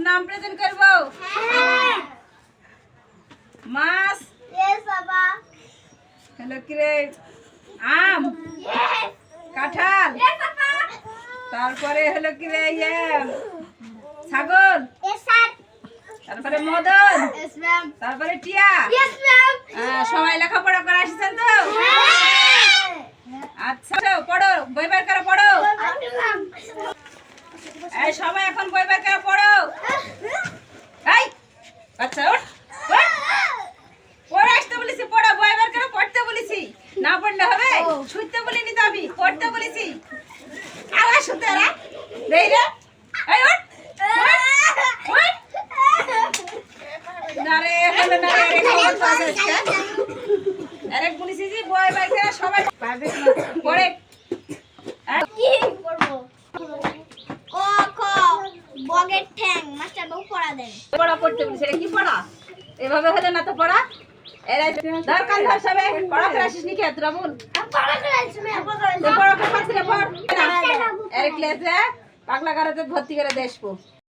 নাম প্রেজেন্ট করব। মাছ। Yes, Papa. হলো কি রে? আম। Yes. কাঁঠাল। Yes, Papa. তারপরে হলো কি রে? ছাগল। Yes, sir. তারপরে মদন। Yes, ma'am. তারপরে টিয়া। Yes, ma'am. সবাই লেখাপড়া করে আসছেন তো? আচ্ছা পড়ো, বই বের করে পড়ো। এই সবাই এখন বই বের করে পড়ো। এই আচ্ছা ওঠ, পড়ে আসতে বলেছি, পড়ো, বই বের করে পড়তে বলেছি। না পড়লে হবে? শুতে বলিনি তো আমি, পড়তে বলেছি। আবার শুতে রে, দেই রে। এই ওঠ, ওঠ। না রে, হলো না রে, খবর পাস আজকে। আরেক বলেছি যে বই বের করে সবাই পারবে না। পড়ে। কি করব? ক খ বগের ঠ্যাং মাস্টার বাবু পড়া দেন। পড়া পড়তে বলেছি, এটা কি পড়া? এভাবে হলে না তো পড়া। এরা দরকার ধর সবে পড়া করে আসিস নি খেত রাবুল। পড়া করে আইছি ম্যাম। পড়া করে পাচ্ছি না পড়। আরেক ক্লাসে পাগলা গারাতে ভর্তি করে দেশবো।